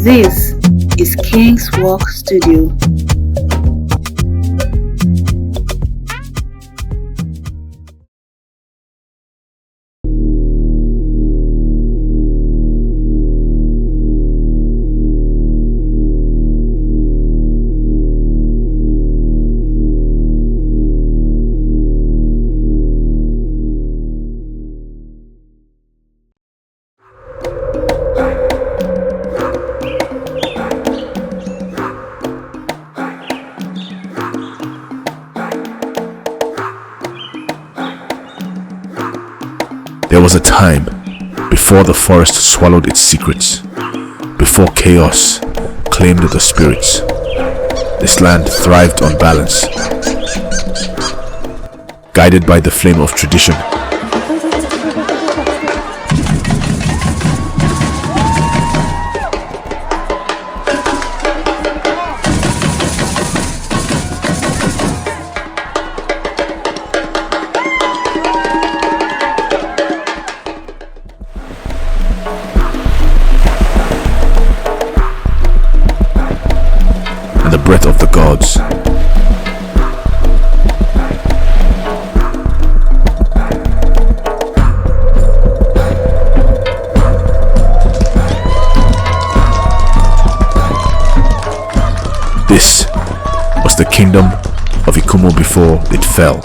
This is King's Walk Studio. There was a time before the forest swallowed its secrets, before chaos claimed the spirits. This land thrived on balance, guided by the flame of tradition. And the breath of the gods. This was the kingdom of Ikumuo before it fell.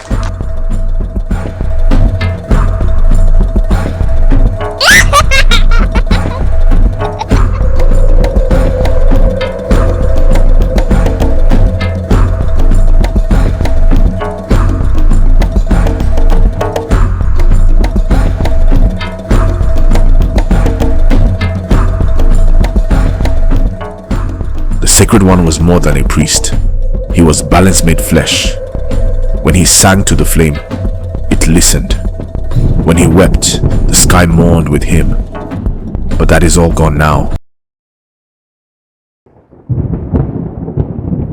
The Sacred One was more than a priest. He was balance made flesh. When he sang to the flame, it listened. When he wept, the sky mourned with him. But that is all gone now.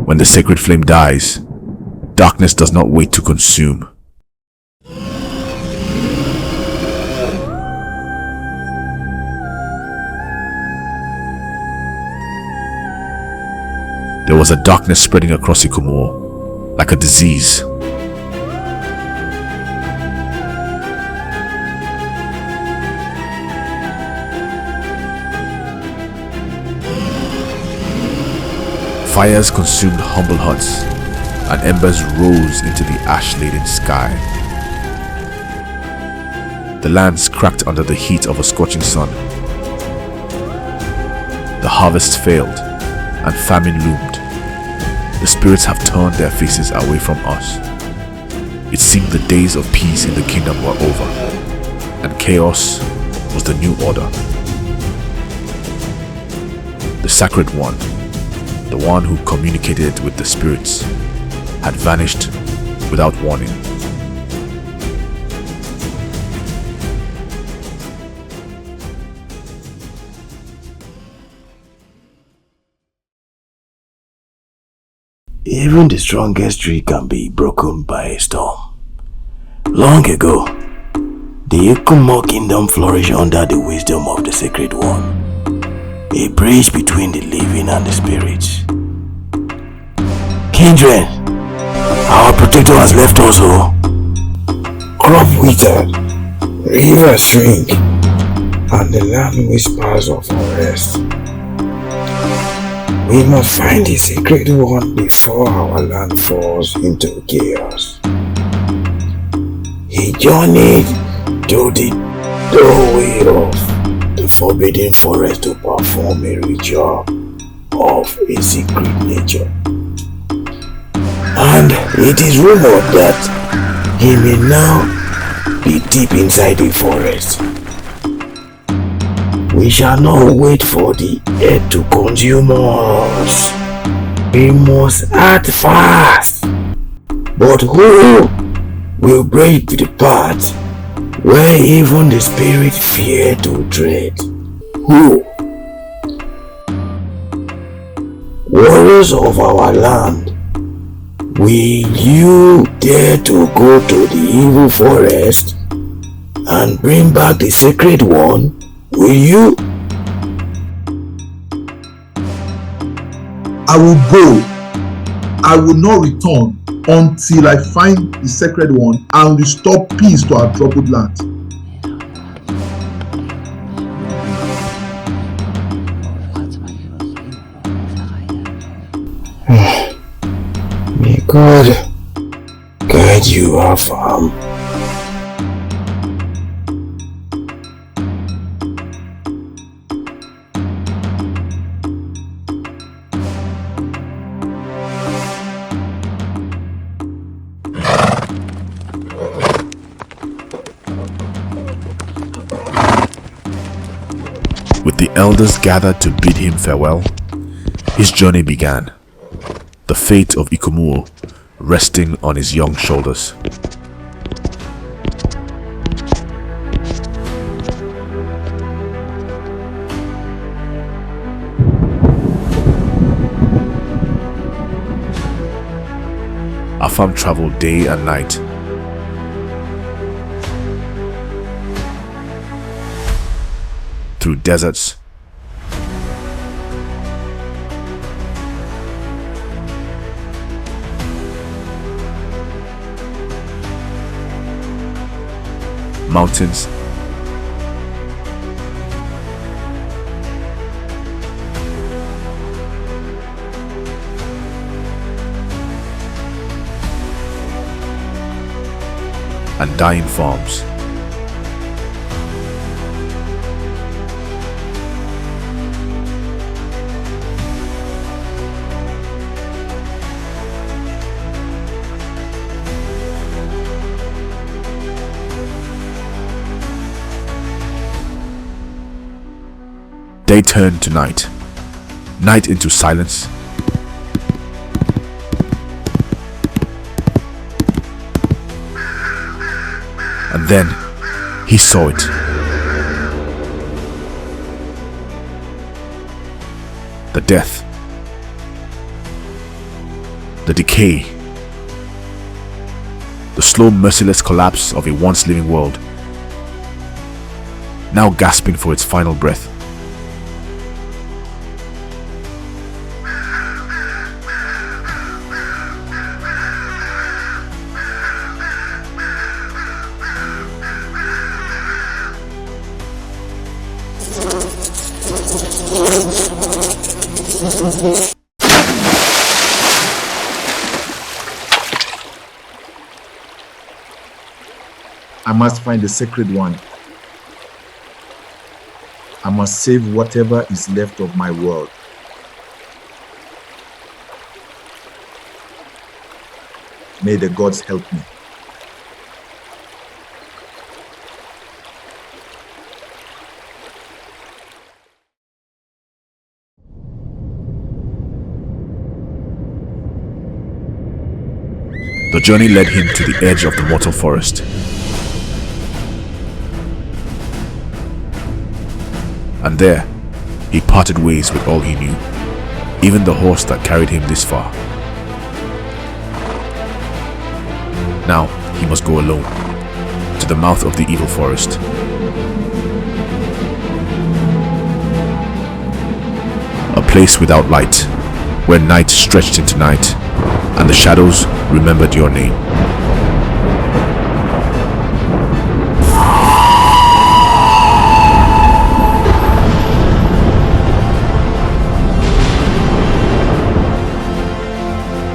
When the sacred flame dies, darkness does not wait to consume. There was a darkness spreading across Ikumuo, like a disease. Fires consumed humble huts, and embers rose into the ash-laden sky. The lands cracked under the heat of a scorching sun. The harvest failed, and famine loomed. The spirits have turned their faces away from us. It seemed the days of peace in the kingdom were over, and chaos was the new order. The Sacred One, the one who communicated with the spirits, had vanished without warning. Even the strongest tree can be broken by a storm. Long ago, the Ikumuo kingdom flourished under the wisdom of the Sacred One, a bridge between the living and the spirits. Kindred, our protector has left us, oh. Crop withered, rivers shrink, and the land whispers of unrest. We must find the Sacred One before our land falls into chaos. He journeyed to the doorway of the forbidden forest to perform a ritual of a secret nature. And it is rumored that he may now be deep inside the forest. We shall not wait for the earth to consume us. We must act fast. But who will break the path where even the spirit fear to tread? Who? Warriors of our land, will you dare to go to the evil forest and bring back the Sacred One? Will you? I will go. I will not return until I find the sacred one and restore peace to our troubled land. May God guide you, Afam. With the elders gathered to bid him farewell, his journey began, the fate of Ikumuo resting on his young shoulders. Afam traveled day and night, through deserts, mountains, and dying farms. Day turned to night, night into silence, and then he saw it. The death, the decay, the slow merciless collapse of a once living world, now gasping for its final breath. I must find the sacred one. I must save whatever is left of my world. May the gods help me. The journey led him to the edge of the mortal forest. And there, he parted ways with all he knew, even the horse that carried him this far. Now, he must go alone, to the mouth of the evil forest. A place without light, where night stretched into night, and the shadows remembered your name.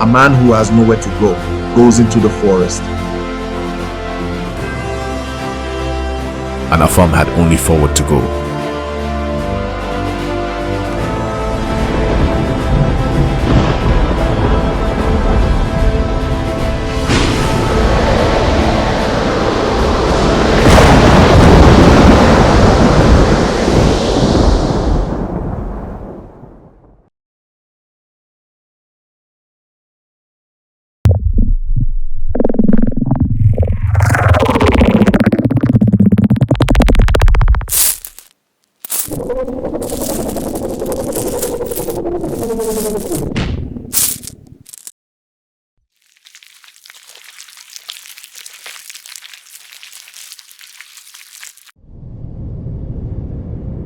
A man who has nowhere to go goes into the forest. And Afam had only forward to go.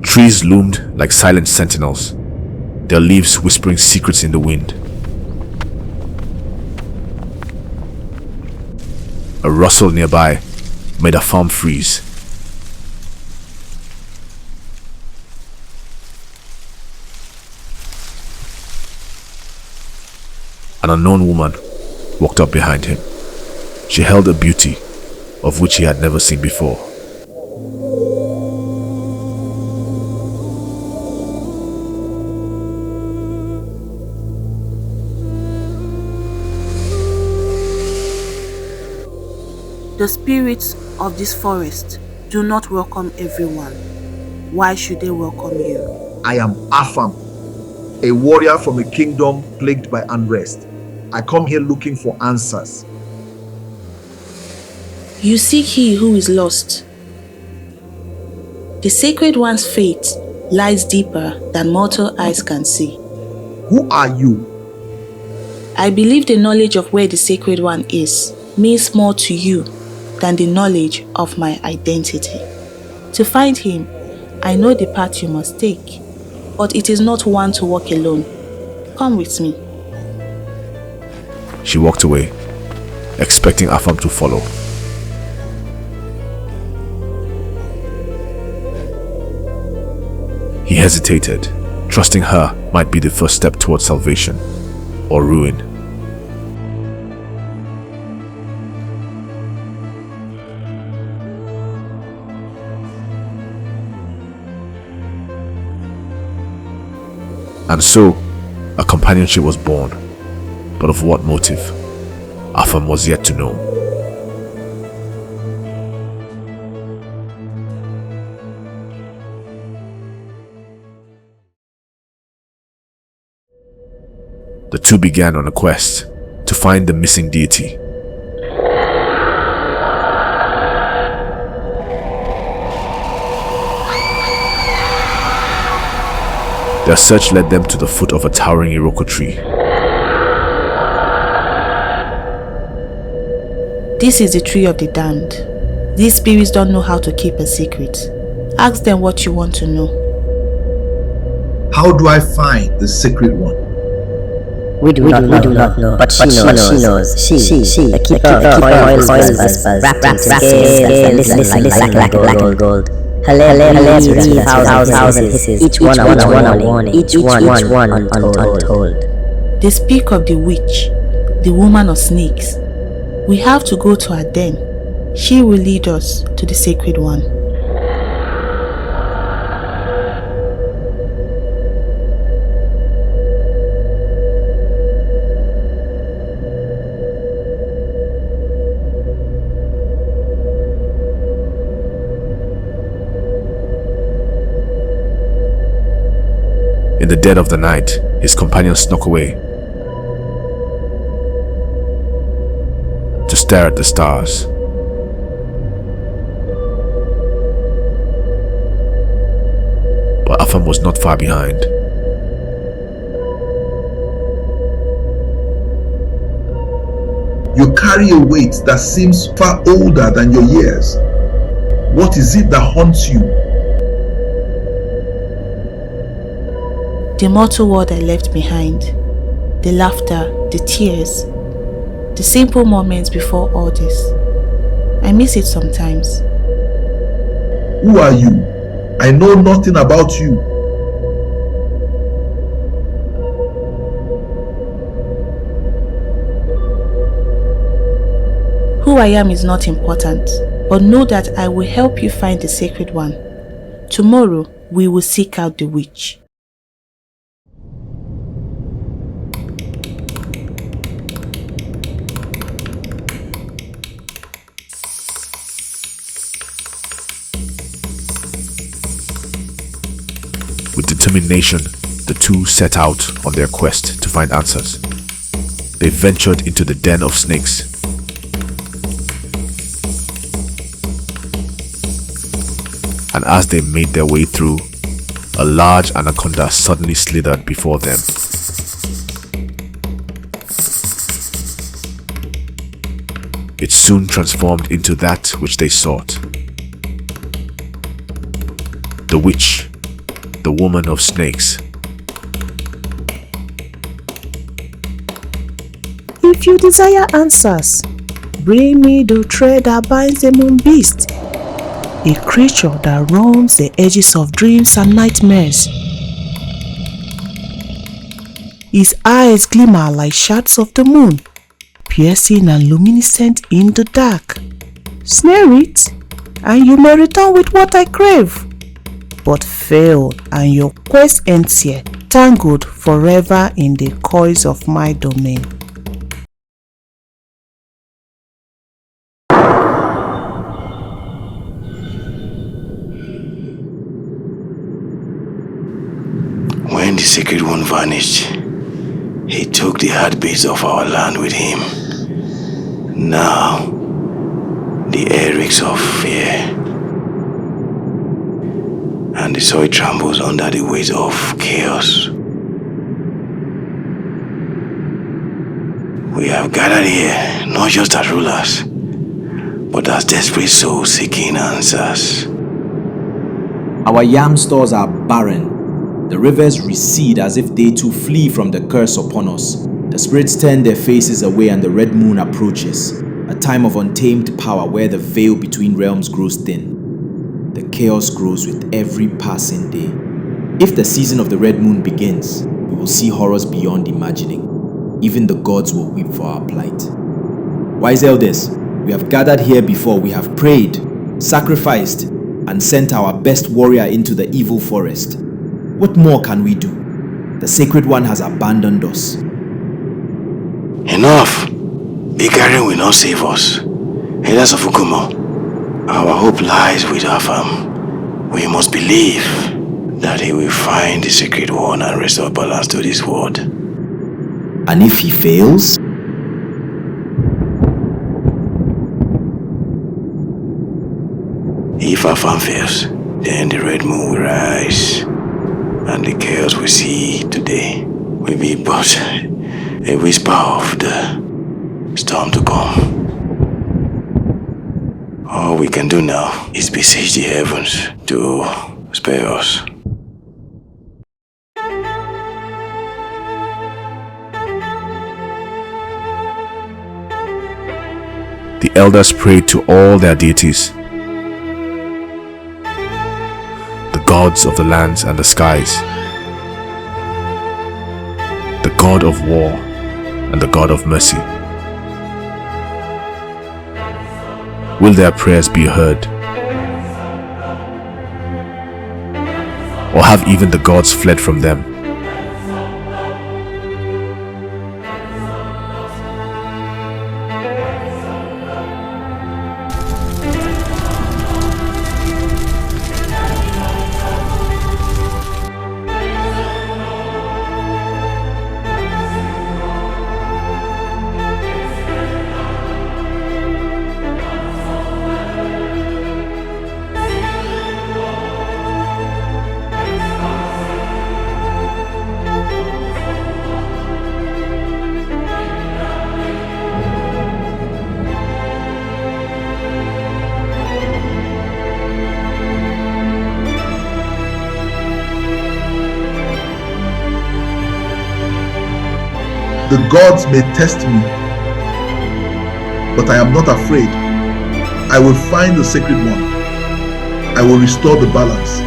Trees loomed like silent sentinels, their leaves whispering secrets in the wind. A rustle nearby made Afam freeze. An unknown woman walked up behind him. She held a beauty of which he had never seen before. The spirits of this forest do not welcome everyone. Why should they welcome you? I am Afam, a warrior from a kingdom plagued by unrest. I come here looking for answers. You seek he who is lost. The Sacred One's fate lies deeper than mortal eyes can see. Who are you? I believe the knowledge of where the Sacred One is means more to you than the knowledge of my identity. To find him, I know the path you must take, but it is not one to walk alone. Come with me. She walked away, expecting Afam to follow. He hesitated, trusting her might be the first step towards salvation or ruin. And so, a companionship was born. But of what motive? Afam was yet to know. The two began on a quest to find the missing deity. Their search led them to the foot of a towering Iroko tree. This is the tree of the damned. These spirits don't know how to keep a secret. Ask them what you want to know. How do I find the Sacred One? We do not know, but she knows. She, the keeper of coins, wrapped in scales, like gold. Her lips read thousand hisses, each one a warning, each one untold. They speak of the witch, the woman of snakes. We have to go to her den. She will lead us to the Sacred One. In the dead of the night, his companion snuck away to stare at the stars. But Afam was not far behind. You carry a weight that seems far older than your years. What is it that haunts you? The mortal world I left behind, the laughter, the tears, the simple moments before all this. I miss it sometimes. Who are you? I know nothing about you. Who I am is not important, but know that I will help you find the Sacred One. Tomorrow, we will seek out the witch. With determination, the two set out on their quest to find answers. They ventured into the den of snakes. And as they made their way through, a large anaconda suddenly slithered before them. It soon transformed into that which they sought. The witch, the woman of snakes. If you desire answers, bring me the thread that binds the moon beast, a creature that roams the edges of dreams and nightmares. His eyes glimmer like shards of the moon, piercing and luminescent in the dark. Snare it, and you may return with what I crave. But fail, and your quest ends here, tangled forever in the coils of my domain. When the sacred one vanished, he took the heartbeats of our land with him. Now, the air reeks of fear, and the soil trembles under the weight of chaos. We have gathered here not just as rulers, but as desperate souls seeking answers. Our yam stores are barren. The rivers recede as if they too flee from the curse upon us. The spirits turn their faces away and the red moon approaches, a time of untamed power where the veil between realms grows thin. The chaos grows with every passing day. If the season of the red moon begins, we will see horrors beyond imagining. Even the gods will weep for our plight. Wise elders, we have gathered here before. We have prayed, sacrificed, and sent our best warrior into the evil forest. What more can we do? The Sacred One has abandoned us. Enough! Bickering will not save us. Elders of Ikumuo, our hope lies with Afam. We must believe that he will find the Sacred One and restore balance to this world. And if he fails? If Afam fails, then the red moon will rise, and the chaos we see today will be but a whisper of the storm to come. All we can do now is beseech the heavens to spare us. The elders prayed to all their deities, the gods of the lands and the skies, the God of war and the God of mercy. Will their prayers be heard? Or have even the gods fled from them? The gods may test me, but I am not afraid. I will find the Sacred One. I will restore the balance.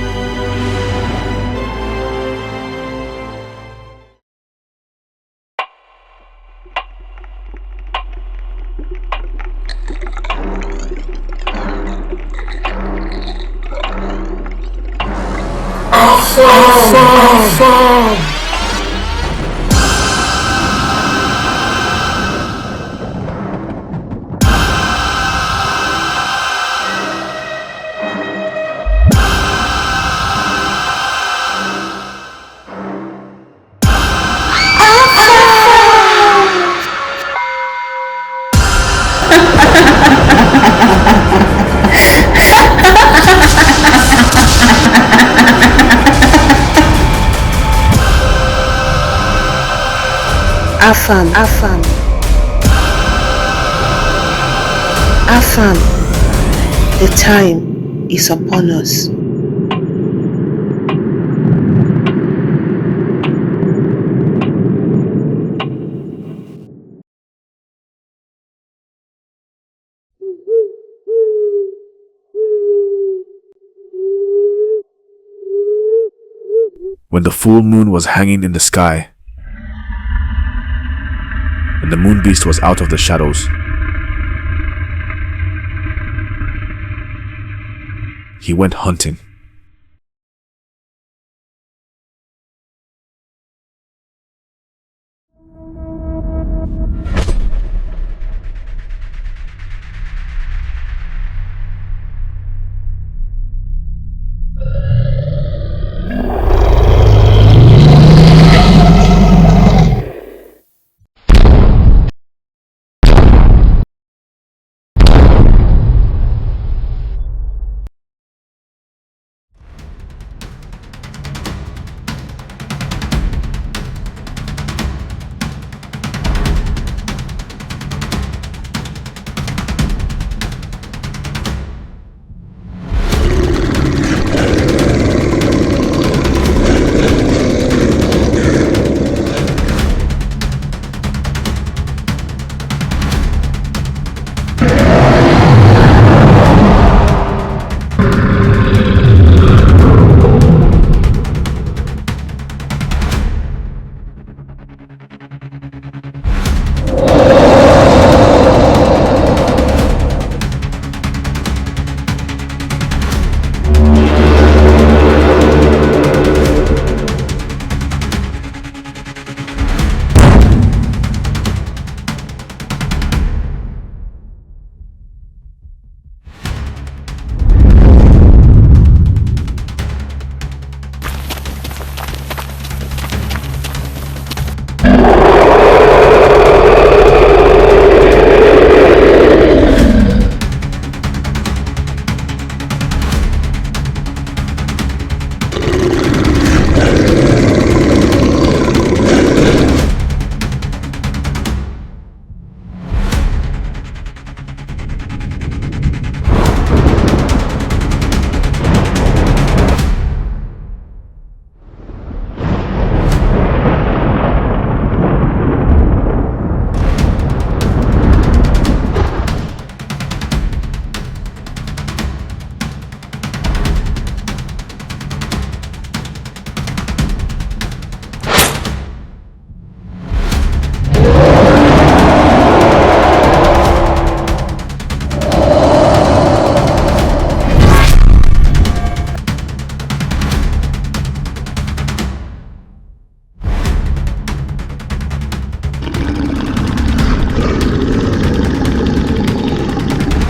Afam, Afam, Afam, the time is upon us. when the full moon was hanging in the sky and the moon beast was out of the shadows, he went hunting.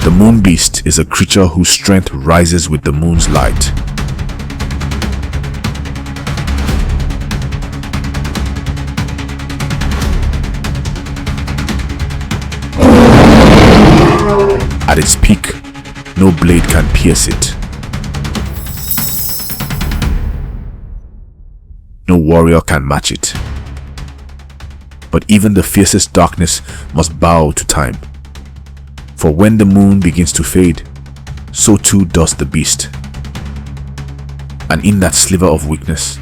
The moon beast is a creature whose strength rises with the moon's light. At its peak, no blade can pierce it. No warrior can match it. But even the fiercest darkness must bow to time. For when the moon begins to fade, so too does the beast. And in that sliver of weakness,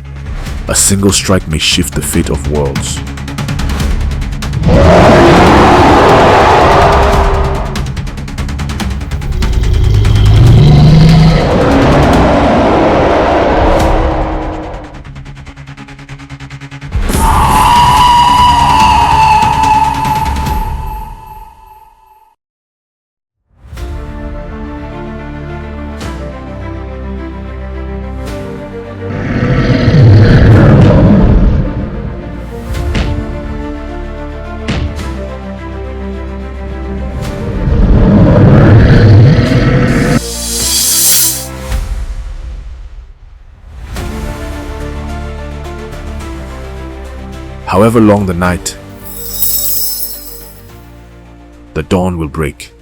a single strike may shift the fate of worlds. However long the night, the dawn will break.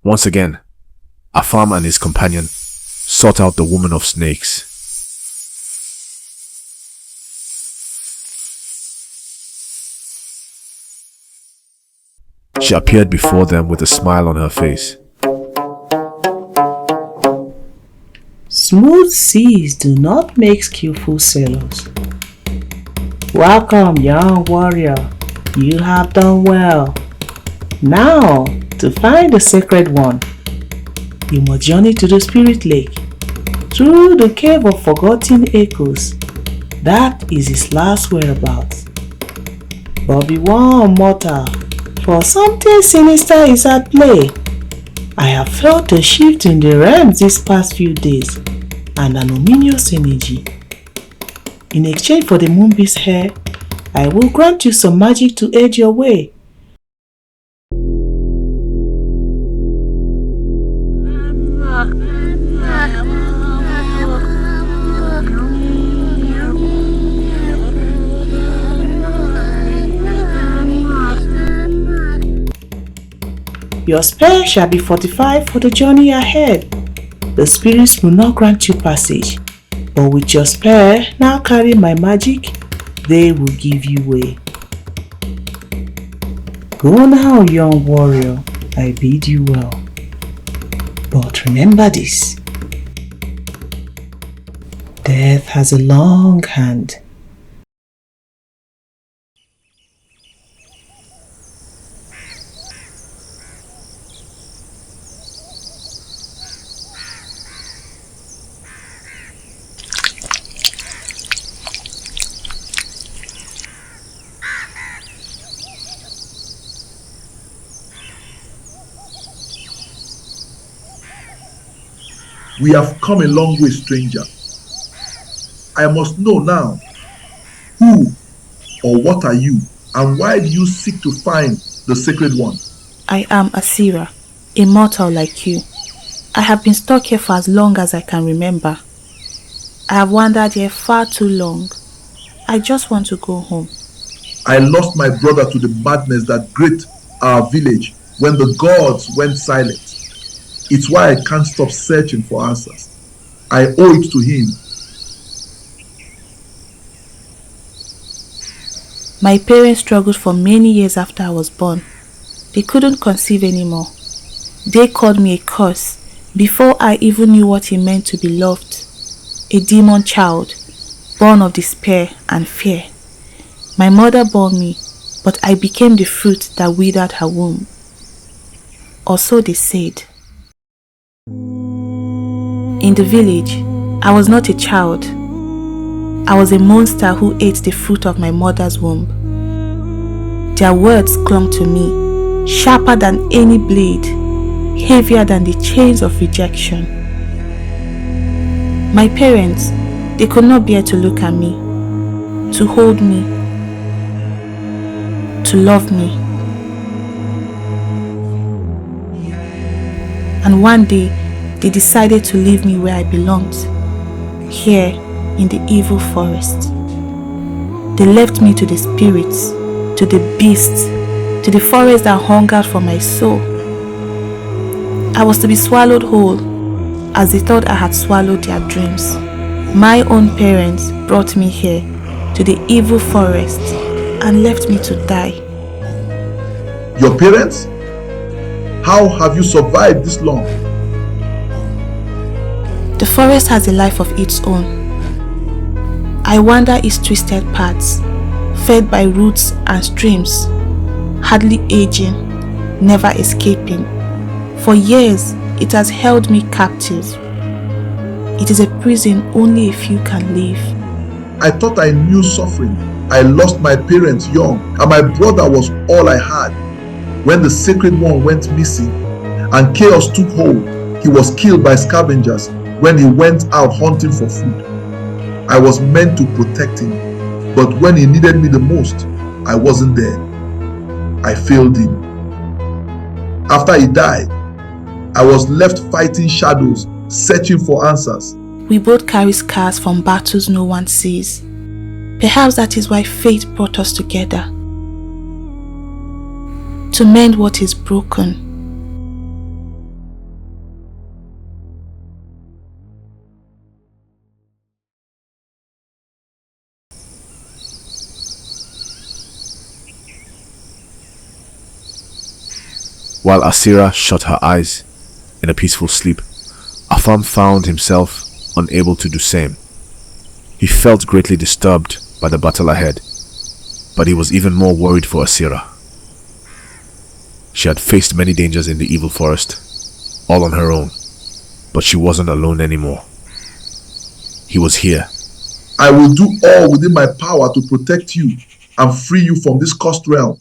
Once again, Afam and his companion sought out the woman of snakes. She appeared before them with a smile on her face. Smooth seas do not make skillful sailors. Welcome, young warrior. You have done well. Now, to find the sacred one, You must journey to the Spirit Lake, through the cave of forgotten echoes. That is his last whereabouts. But be warned, mortal, for something sinister is at play. I have felt a shift in the realms these past few days, and an ominous energy. In exchange for the moonbeam's hair, I will grant you some magic to aid your way. Your spell shall be fortified for the journey ahead. The spirits will not grant you passage, but with your spell now carry my magic, they will give you way. Go now, young warrior, I bid you well. But remember this: death has a long hand. We have come a long way, stranger. I must know now, who or what are you, and why do you seek to find the Sacred One? I am Asira, a mortal like you. I have been stuck here for as long as I can remember. I have wandered here far too long. I just want to go home. I lost my brother to the madness that gripped our village when the gods went silent. It's why I can't stop searching for answers. I owe it to him. My parents struggled for many years after I was born. They couldn't conceive anymore. They called me a curse before I even knew what it meant to be loved. A demon child, born of despair and fear. My mother bore me, but I became the fruit that withered her womb. Or so they said. In the village, I was not a child. I was a monster who ate the fruit of my mother's womb. Their words clung to me, sharper than any blade, heavier than the chains of rejection. My parents, they could not bear to look at me, to hold me, to love me. And one day, they decided to leave me where I belonged, here in the evil forest. They left me to the spirits, to the beasts, to the forest that hungered for my soul. I was to be swallowed whole, as they thought I had swallowed their dreams. My own parents brought me here, to the evil forest, and left me to die. Your parents? How have you survived this long? The forest has a life of its own. I wander its twisted paths, fed by roots and streams, hardly aging, never escaping. For years, it has held me captive. It is a prison only a few can leave. I thought I knew suffering. I lost my parents young, and my brother was all I had. When the Sacred One went missing and chaos took hold, he was killed by scavengers when he went out hunting for food. I was meant to protect him, but when he needed me the most, I wasn't there. I failed him. After he died, I was left fighting shadows, searching for answers. We both carry scars from battles no one sees. Perhaps that is why fate brought us together. To mend what is broken. While Asira shut her eyes in a peaceful sleep, Afam found himself unable to do same. He felt greatly disturbed by the battle ahead, but he was even more worried for Asira. She had faced many dangers in the evil forest, all on her own, But she wasn't alone anymore. He was here. I will do all within my power to protect you and free you from this cursed realm.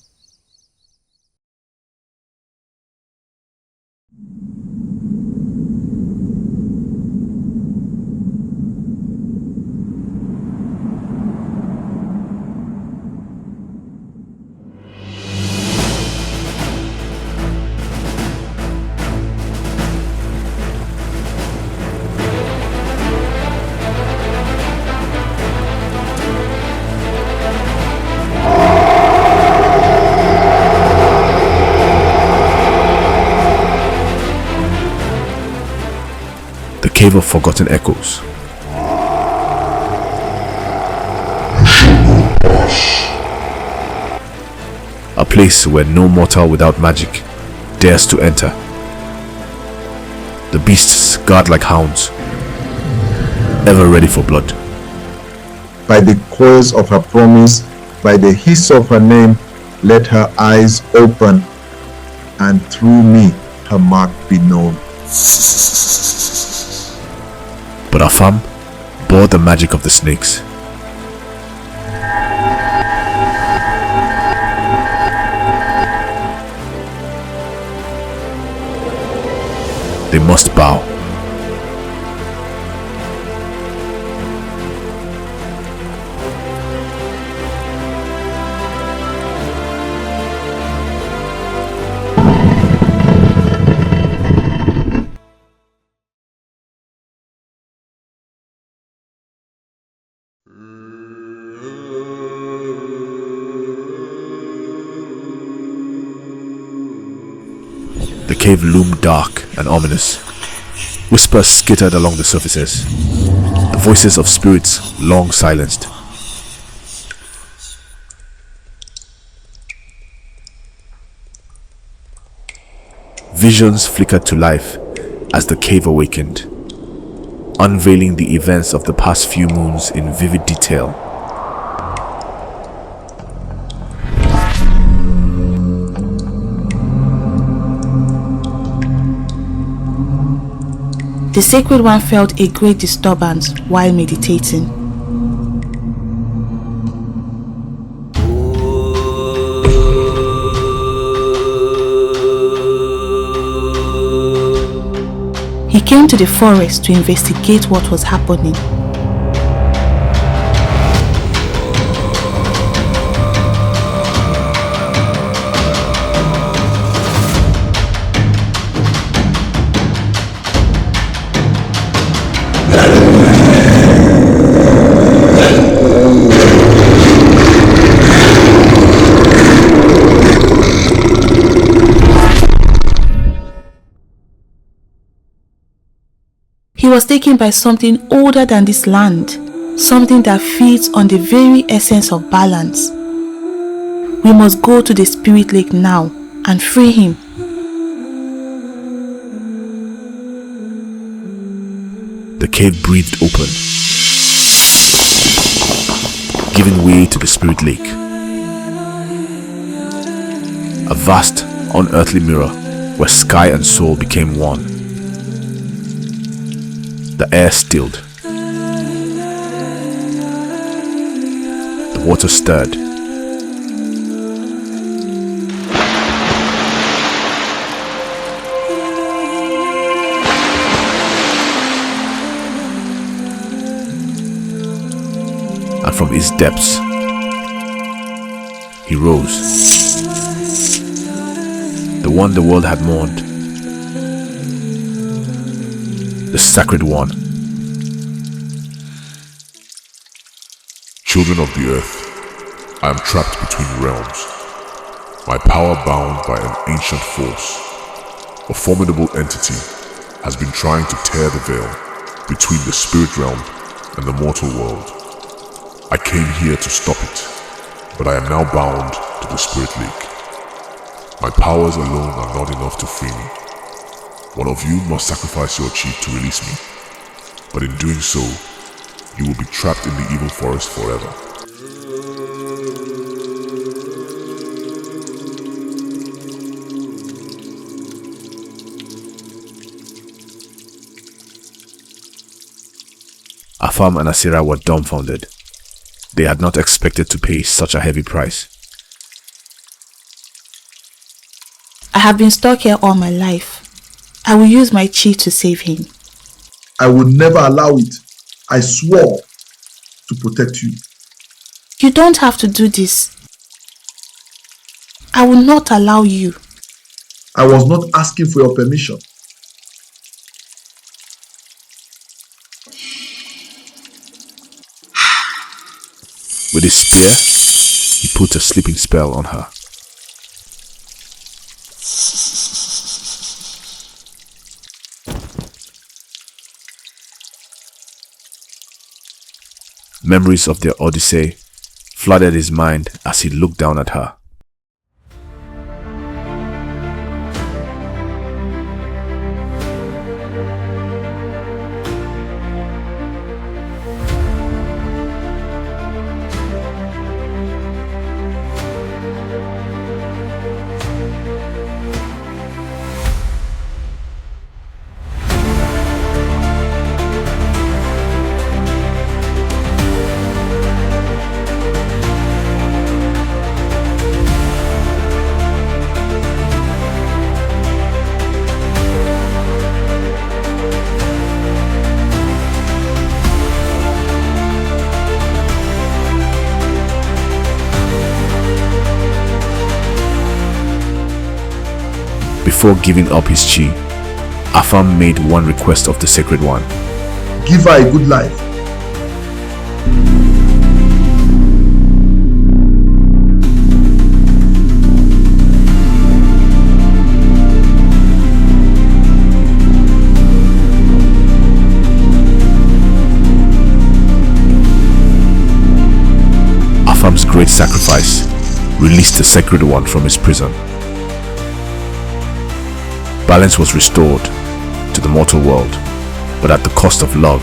The Cave of Forgotten Echoes. A place where no mortal without magic dares to enter. The beasts guard like hounds, ever ready for blood. By the coils of her promise, by the hiss of her name, let her eyes open, and through me her mark be known. But Afam bore the magic of the snakes. They must bow. The cave loomed dark and ominous. Whispers skittered along the surfaces, the voices of spirits long silenced. Visions flickered to life as the cave awakened, unveiling the events of the past few moons in vivid detail. The Sacred One felt a great disturbance while meditating. He came to the forest to investigate what was happening. He was taken by something older than this land, something that feeds on the very essence of balance. We must go to the Spirit Lake now and free him. The cave breathed open, giving way to the Spirit Lake. A vast, unearthly mirror where sky and soul became one. The air stilled. The water stirred. And from its depths, he rose. The one the world had mourned. The Sacred One. Children of the earth, I am trapped between realms. My power bound by an ancient force. A formidable entity has been trying to tear the veil between the spirit realm and the mortal world. I came here to stop it, but I am now bound to the Spirit Lake. My powers alone are not enough to free me. One of you must sacrifice your chief to release me, but in doing so, you will be trapped in the evil forest forever. Afam and Asira were dumbfounded. They had not expected to pay such a heavy price. I have been stuck here all my life. I will use my chi to save him. I would never allow it. I swore to protect you. You don't have to do this. I will not allow you. I was not asking for your permission. With his spear, he put a sleeping spell on her. Memories of their odyssey flooded his mind as he looked down at her. Before giving up his chi, Afam made one request of the Sacred One. Give her a good life. Afam's great sacrifice released the Sacred One from his prison. Balance was restored to the mortal world, but at the cost of love.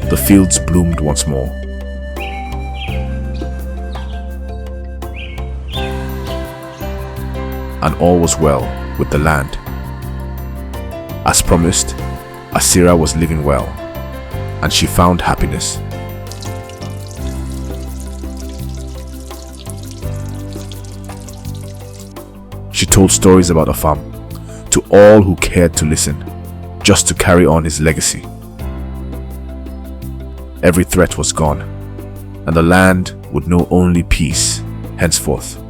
The fields bloomed once more. And all was well with the land. As promised, Asira was living well, and she found happiness. She told stories about Afam to all who cared to listen, just to carry on his legacy. Every threat was gone, and the land would know only peace henceforth.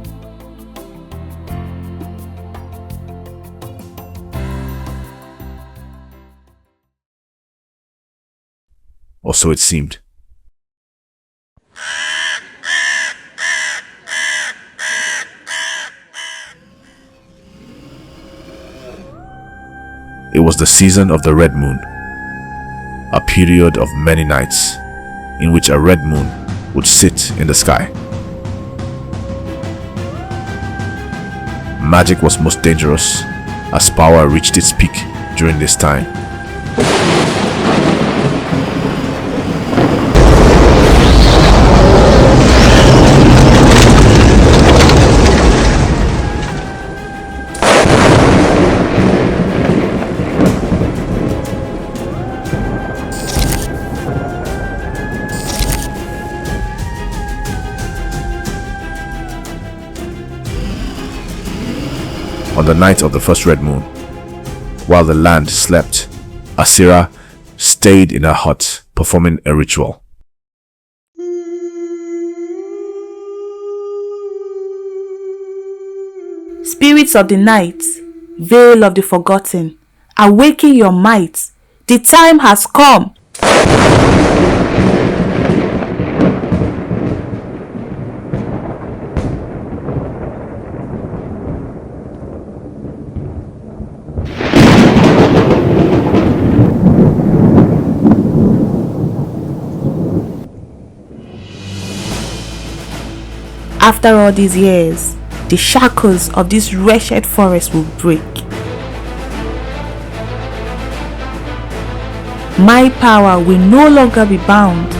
Or so it seemed. It was the season of the red moon, a period of many nights in which a red moon would sit in the sky. Magic was most dangerous as power reached its peak during this time. On the night of the first red moon, while the land slept, Asira stayed in her hut performing a ritual. Spirits of the night, veil of the forgotten, awaken your might. The time has come. After all these years, the shackles of this wretched forest will break. My power will no longer be bound.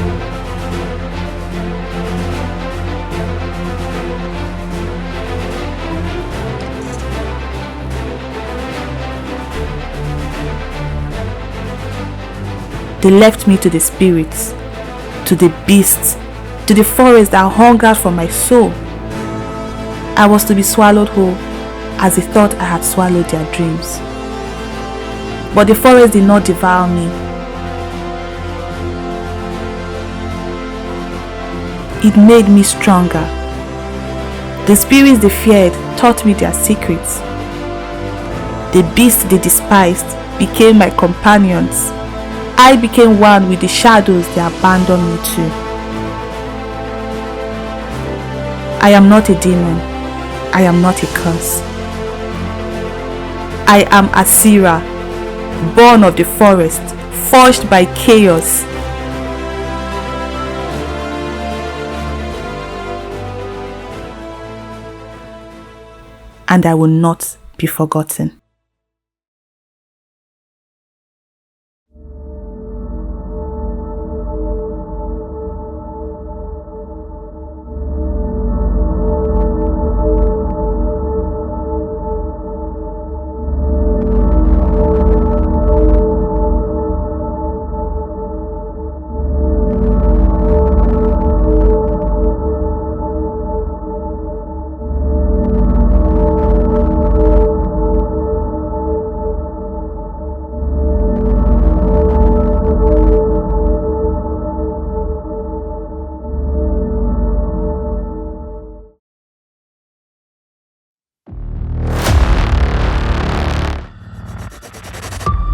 They left me to the spirits, to the beasts, to the forest that hungered for my soul. I was to be swallowed whole, as they thought I had swallowed their dreams. But the forest did not devour me. It made me stronger. The spirits they feared taught me their secrets. The beasts they despised became my companions. I became one with the shadows they abandoned me to. I am not a demon. I am not a curse. I am Asira, born of the forest, forged by chaos. And I will not be forgotten.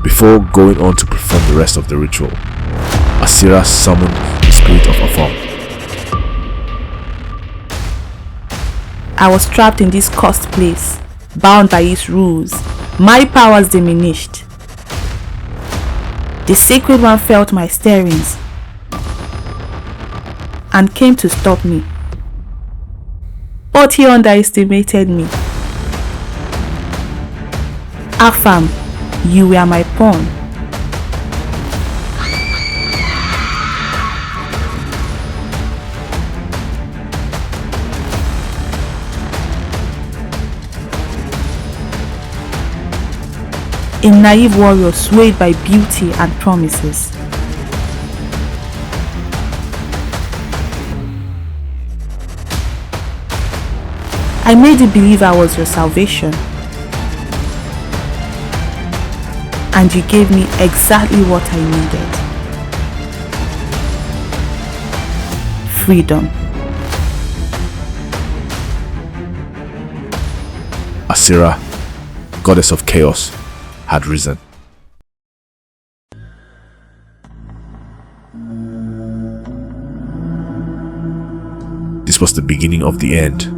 Before going on to perform the rest of the ritual, Asira summoned the spirit of Afam. I was trapped in this cursed place, bound by its rules. My powers diminished. The sacred one felt my stirrings and came to stop me. But he underestimated me. Afam, you were my pawn. A naive warrior swayed by beauty and promises. I made you believe I was your salvation. And you gave me exactly what I needed. Freedom. Asira, goddess of chaos, had risen. This was the beginning of the end.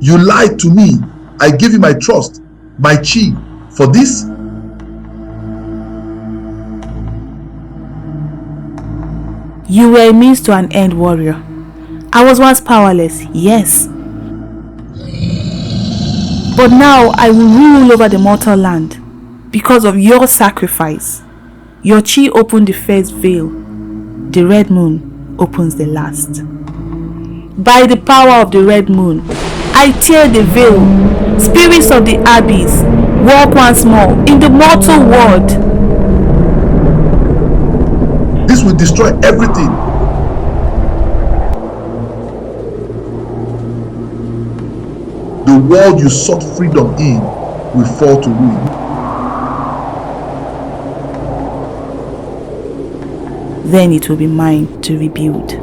You lied to me. I gave you my trust, my chi. For this, you were a means to an end, warrior. I was once powerless, yes. But now I will rule over the mortal land because of your sacrifice. Your chi opened the first veil. The red moon opens the last. By the power of the red moon, I tear the veil. Spirits of the abyss, walk once more in the mortal world. this will destroy everything. The world you sought freedom in will fall to ruin. Then it will be mine to rebuild.